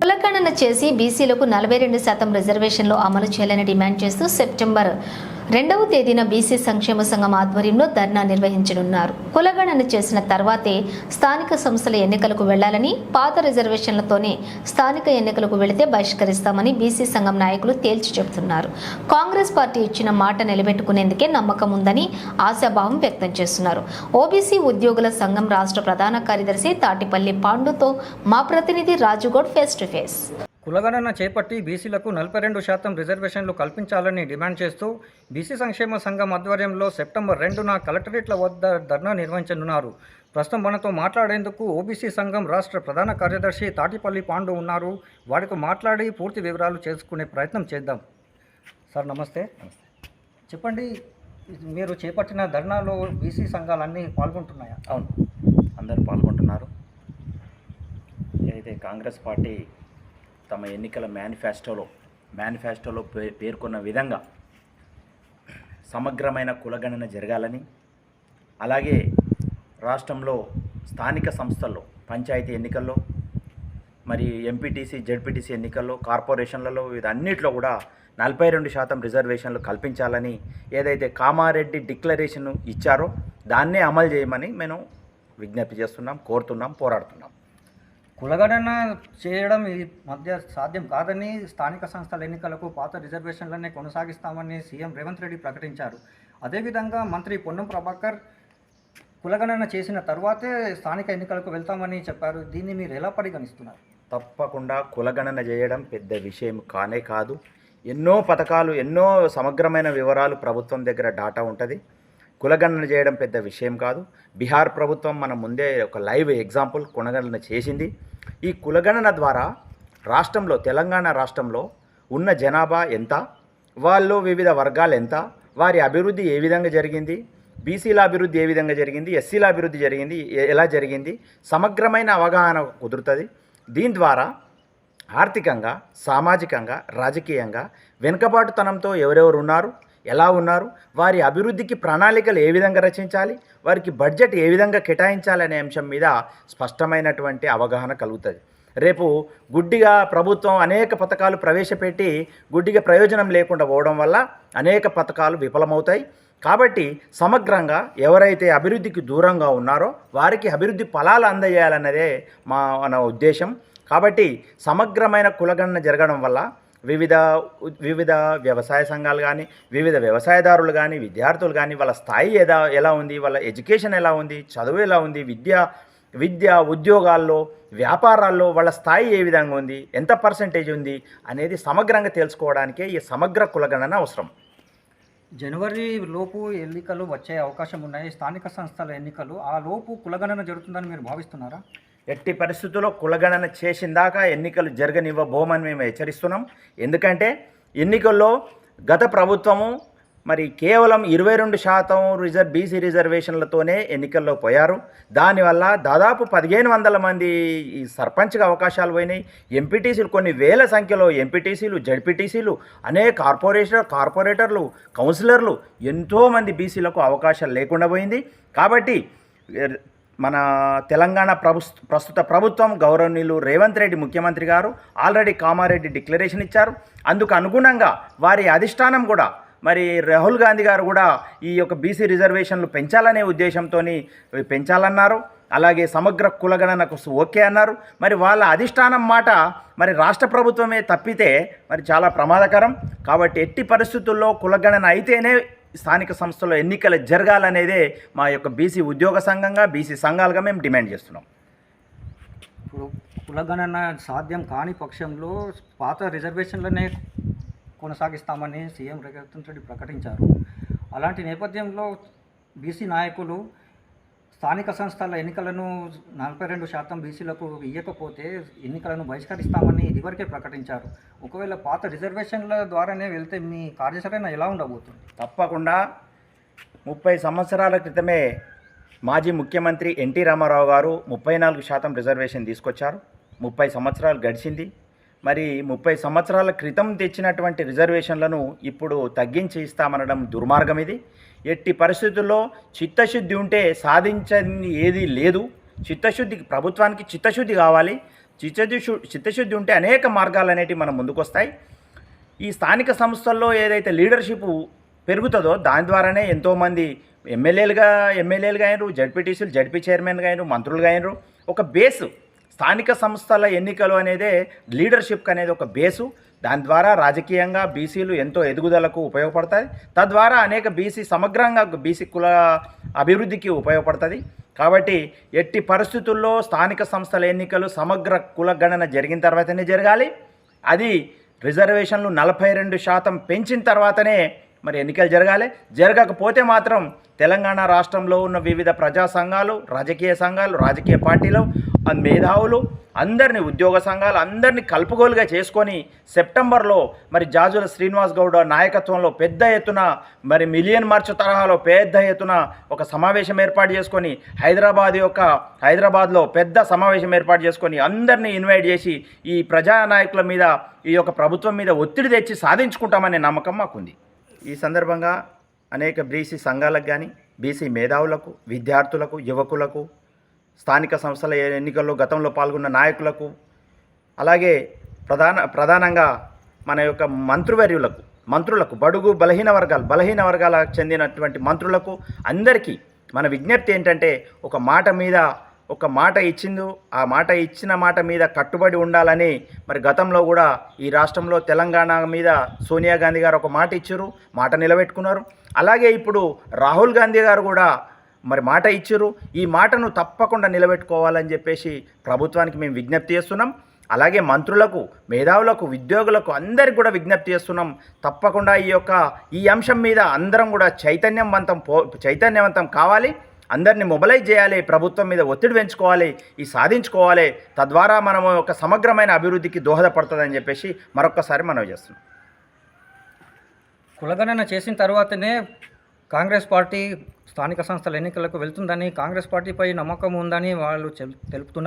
కులగణన చేసి బీసీలకు 42% రిజర్వేషన్లు అమలు చేయాలని డిమాండ్ చేస్తూ సెప్టెంబర్ 2వ తేదీన బీసీ సంక్షేమ సంఘం ఆధ్వర్యంలో ధర్నా నిర్వహించనున్నారు. కులగణన చేసిన తర్వాతే స్థానిక సంస్థల ఎన్నికలకు వెళ్లాలని, పాత రిజర్వేషన్లతోనే స్థానిక ఎన్నికలకు వెళితే బహిష్కరిస్తామని బీసీ సంఘం నాయకులు తేల్చి చెబుతున్నారు. కాంగ్రెస్ పార్టీ ఇచ్చిన మాట నిలబెట్టుకునేందుకే నమ్మకం ఉందని ఆశాభావం వ్యక్తం చేస్తున్నారు. ఓబీసీ ఉద్యోగుల సంఘం రాష్ట్ర ప్రధాన కార్యదర్శి తాటిపల్లి పాండుతో మా ప్రతినిధి రాజుగౌడ్ ఫేస్ టు ఫేస్. కులగణన చేపట్టి బీసీలకు 42% రిజర్వేషన్లు కల్పించాలని డిమాండ్ చేస్తూ బీసీ సంక్షేమ సంఘం ఆధ్వర్యంలో సెప్టెంబర్ 2న కలెక్టరేట్ల వద్ద ధర్నా నిర్వహించనున్నారు. ప్రస్తుతం మనతో మాట్లాడేందుకు ఓబీసీ సంఘం రాష్ట్ర ప్రధాన కార్యదర్శి తాటిపల్లి పాండు ఉన్నారు. వారితో మాట్లాడి పూర్తి వివరాలు చేసుకునే ప్రయత్నం చేద్దాం. సార్ నమస్తే. చెప్పండి, మీరు చేపట్టిన ధర్నాలో బీసీ సంఘాలన్నీ పాల్గొంటున్నాయా? అవును, అందరూ పాల్గొంటున్నారు. ఏదైతే కాంగ్రెస్ పార్టీ తమ ఎన్నికల మేనిఫెస్టోలో పేర్కొన్న విధంగా సమగ్రమైన కులగణన జరగాలని, అలాగే రాష్ట్రంలో స్థానిక సంస్థల్లో పంచాయతీ ఎన్నికల్లో, మరి ఎంపీటీసీ జెడ్పీటీసీ ఎన్నికల్లో, కార్పొరేషన్లలో వీటన్నిటిలో కూడా 42% రిజర్వేషన్లు కల్పించాలని ఏదైతే కామారెడ్డి డిక్లరేషన్ ఇచ్చారో దాన్నే అమలు చేయమని మేము విజ్ఞప్తి చేస్తున్నాం, కోరుతున్నాం, పోరాడుతున్నాం. కులగణన చేయడం ఈ మధ్య సాధ్యం కాదని స్థానిక సంస్థల ఎన్నికలకు పాత రిజర్వేషన్లనే కొనసాగిస్తామని సీఎం రేవంత్ రెడ్డి ప్రకటించారు. అదేవిధంగా మంత్రి పొన్నం ప్రభాకర్ కులగణన చేసిన తర్వాతే స్థానిక ఎన్నికలకు వెళ్తామని చెప్పారు. దీన్ని మీరు ఎలా పరిగణిస్తున్నారు? తప్పకుండా కులగణన చేయడం పెద్ద విషయం కానే కాదు. ఎన్నో పథకాలు, ఎన్నో సమగ్రమైన వివరాలు ప్రభుత్వం దగ్గర డాటా ఉంటుంది. కులగణన చేయడం పెద్ద విషయం కాదు. బీహార్ ప్రభుత్వం మన ముందే ఒక లైవ్ ఎగ్జాంపుల్ కులగణన చేసింది. ఈ కులగణన ద్వారా రాష్ట్రంలో, తెలంగాణ రాష్ట్రంలో ఉన్న జనాభా ఎంత, వాళ్ళు వివిధ వర్గాలు ఎంత, వారి అభివృద్ధి ఏ విధంగా జరిగింది, బీసీల అభివృద్ధి ఏ విధంగా జరిగింది, ఎస్సీల అభివృద్ధి జరిగింది, ఎలా జరిగింది, సమగ్రమైన అవగాహన కుదురుతుంది. దీని ద్వారా ఆర్థికంగా, సామాజికంగా, రాజకీయంగా వెనుకబాటుతనంతో ఎవరెవరు ఉన్నారు, ఎలా ఉన్నారు, వారి అభివృద్ధికి ప్రణాళికలు ఏ విధంగా రచించాలి, వారికి బడ్జెట్ ఏ విధంగా కేటాయించాలనే అంశం మీద స్పష్టమైనటువంటి అవగాహన కలుగుతుంది. రేపు గుడ్డిగా ప్రభుత్వం అనేక పథకాలు ప్రవేశపెట్టి గుడ్డిగా ప్రయోజనం లేకుండా పోవడం వల్ల అనేక పథకాలు విఫలమవుతాయి. కాబట్టి సమగ్రంగా ఎవరైతే అభివృద్ధికి దూరంగా ఉన్నారో వారికి అభివృద్ధి ఫలాలు అందజేయాలన్నదే మన ఉద్దేశం. కాబట్టి సమగ్రమైన కులగణన జరగడం వల్ల వివిధ వ్యవసాయ సంఘాలు కానీ, వివిధ వ్యవసాయదారులు కానీ, విద్యార్థులు కానీ వాళ్ళ స్థాయి ఎలా ఉంది, వాళ్ళ ఎడ్యుకేషన్ ఎలా ఉంది, చదువు ఎలా ఉంది, విద్య ఉద్యోగాల్లో, వ్యాపారాల్లో వాళ్ళ స్థాయి ఏ విధంగా ఉంది, ఎంత పర్సెంటేజ్ ఉంది అనేది సమగ్రంగా తెలుసుకోవడానికే ఈ సమగ్ర కులగణన అవసరం. జనవరి లోపు ఎన్నికలు వచ్చే అవకాశం ఉన్నాయి, స్థానిక సంస్థల ఎన్నికలు. ఆ లోపు కులగణన జరుగుతుందని మీరు భావిస్తున్నారా? ఎట్టి పరిస్థితుల్లో కులగణన చేసిందాకా ఎన్నికలు జరగనివ్వబోమని మేము హెచ్చరిస్తున్నాం. ఎందుకంటే ఎన్నికల్లో గత ప్రభుత్వము మరి కేవలం 22% బీసీ రిజర్వేషన్లతోనే ఎన్నికల్లో పోయారు. దానివల్ల దాదాపు 1500 మంది ఈ సర్పంచ్గా అవకాశాలు పోయినాయి. ఎంపీటీసీలు కొన్ని వేల సంఖ్యలో ఎంపీటీసీలు, జడ్పీటీసీలు, అనేక కార్పొరేటర్లు, కౌన్సిలర్లు, ఎంతోమంది బీసీలకు అవకాశాలు లేకుండా పోయింది. కాబట్టి మన తెలంగాణ ప్రస్తుత ప్రభుత్వం గౌరవనీయులు రేవంత్ రెడ్డి ముఖ్యమంత్రి గారు ఆల్రెడీ కామారెడ్డి డిక్లరేషన్ ఇచ్చారు. అందుకు అనుగుణంగా వారి అధిష్టానం కూడా, మరి రాహుల్ గాంధీ గారు కూడా ఈ యొక్క బీసీ రిజర్వేషన్లు పెంచాలనే ఉద్దేశంతో పెంచాలన్నారు. అలాగే సమగ్ర కులగణనకు ఓకే అన్నారు. మరి వాళ్ళ అధిష్టానం మాట మరి రాష్ట్ర ప్రభుత్వమే తప్పితే మరి చాలా ప్రమాదకరం. కాబట్టి ఎట్టి పరిస్థితుల్లో కులగణన అయితేనే స్థానిక సంస్థల్లో ఎన్నికలు జరగాలనేదే మా యొక్క బీసీ ఉద్యోగ సంఘంగా, బీసీ సంఘాలుగా మేము డిమాండ్ చేస్తున్నాం. ఇప్పుడు కులగణన సాధ్యం కాని పక్షంలో పాత రిజర్వేషన్లనే కొనసాగిస్తామని సీఎం రేవంత్ రెడ్డి ప్రకటించారు. అలాంటి నేపథ్యంలో బీసీ నాయకులు స్థానిక సంస్థల ఎన్నికలను 42% బీసీలకు ఇవ్వకపోతే ఎన్నికలను బహిష్కరిస్తామని ఇదివరకే ప్రకటించారు. ఒకవేళ పాత రిజర్వేషన్ల ద్వారానే వెళ్తే మీ కార్యాచరణ ఎలా ఉండబోతుంది? తప్పకుండా 30 సంవత్సరాల క్రితమే మాజీ ముఖ్యమంత్రి ఎన్టీ రామారావు గారు 34% రిజర్వేషన్ తీసుకొచ్చారు. 30 సంవత్సరాలు గడిచింది. మరి 30 సంవత్సరాల క్రితం తెచ్చినటువంటి రిజర్వేషన్లను ఇప్పుడు తగ్గించి ఇస్తామనడం దుర్మార్గం. ఇది ఎట్టి పరిస్థితుల్లో చిత్తశుద్ధి ఉంటే సాధించని ఏదీ లేదు. చిత్తశుద్ధి, ప్రభుత్వానికి చిత్తశుద్ధి కావాలి. చిత్తశుద్ధి ఉంటే అనేక మార్గాలు అనేటివి మన ముందుకు వస్తాయి. ఈ స్థానిక సంస్థల్లో ఏదైతే లీడర్షిప్ పెరుగుతుందో దాని ద్వారానే ఎంతోమంది ఎమ్మెల్యేలుగా అయినరు, జడ్పీటీసీలు జడ్పీ చైర్మన్గా అయినరు, మంత్రులుగా అయినరు. ఒక బేసు స్థానిక సంస్థల ఎన్నికలు అనేదే లీడర్షిప్ అనేది ఒక బేసు. దాని ద్వారా రాజకీయంగా బీసీలు ఎంతో ఎదుగుదలకు ఉపయోగపడతాయి. తద్వారా అనేక సమగ్రంగా బీసీ కుల అభివృద్ధికి ఉపయోగపడుతుంది. కాబట్టి ఎట్టి పరిస్థితుల్లో స్థానిక సంస్థల ఎన్నికలు సమగ్ర కుల గణన జరిగిన తర్వాతనే జరగాలి. అది రిజర్వేషన్లు 42% పెంచిన తర్వాతనే మరి ఎన్నికలు జరగాలి. జరగకపోతే మాత్రం తెలంగాణ రాష్ట్రంలో ఉన్న వివిధ ప్రజా సంఘాలు, రాజకీయ పార్టీలు, మేధావులు అందరినీ, ఉద్యోగ సంఘాలు అందరినీ కలుపుగోలుగా చేసుకొని సెప్టెంబర్లో మరి జాజుల శ్రీనివాస్ గౌడ్ నాయకత్వంలో పెద్ద ఎత్తున మరి మిలియన్ మార్చ్ తరహాలో పెద్ద ఎత్తున ఒక సమావేశం ఏర్పాటు చేసుకొని హైదరాబాద్లో పెద్ద సమావేశం ఏర్పాటు చేసుకొని అందరినీ ఇన్వైట్ చేసి ఈ ప్రజానాయకుల మీద, ఈ యొక్క ప్రభుత్వం మీద ఒత్తిడి తెచ్చి సాధించుకుంటామనే నమ్మకం మాకుంది. ఈ సందర్భంగా అనేక బీసీ సంఘాలకు కానీ, బీసీ మేధావులకు, విద్యార్థులకు, యువకులకు, స్థానిక సంస్థల ఎన్నికల్లో గతంలో పాల్గొన్న నాయకులకు, అలాగే ప్రధానంగా మన యొక్క మంత్రులకు బడుగు బలహీన వర్గాలకు చెందినటువంటి మంత్రులకు అందరికీ మన విజ్ఞప్తి ఏంటంటే, ఒక మాట ఇచ్చిన మాట మీద కట్టుబడి ఉండాలని. మరి గతంలో కూడా ఈ రాష్ట్రంలో తెలంగాణ మీద సోనియా గాంధీ గారు ఒక మాట ఇచ్చారు, మాట నిలబెట్టుకున్నారు. అలాగే ఇప్పుడు రాహుల్ గాంధీ గారు కూడా మరి మాట ఇచ్చారు. ఈ మాటను తప్పకుండా నిలబెట్టుకోవాలని చెప్పేసి ప్రభుత్వానికి మేము విజ్ఞప్తి చేస్తున్నాం. అలాగే మంత్రులకు, మేధావులకు, ఉద్యోగులకు అందరికి కూడా విజ్ఞప్తి చేస్తున్నాం. తప్పకుండా ఈ అంశం మీద అందరం కూడా చైతన్యవంతం కావాలి. అందరినీ మొబలైజ్ చేయాలి, ప్రభుత్వం మీద ఒత్తిడి పెంచుకోవాలి, సాధించుకోవాలి. తద్వారా మనము ఒక సమగ్రమైన అభివృద్ధికి దోహదపడుతుందని చెప్పేసి మరొక్కసారి మనవి చేస్తున్నాం. కులగణన చేసిన తర్వాతనే కాంగ్రెస్ పార్టీ స్థానిక సంస్థల ఎన్నికలకు వెళ్తుందని, కాంగ్రెస్ పార్టీపై నమ్మకం ఉందని వాళ్ళు తెలుపుతున్నారు.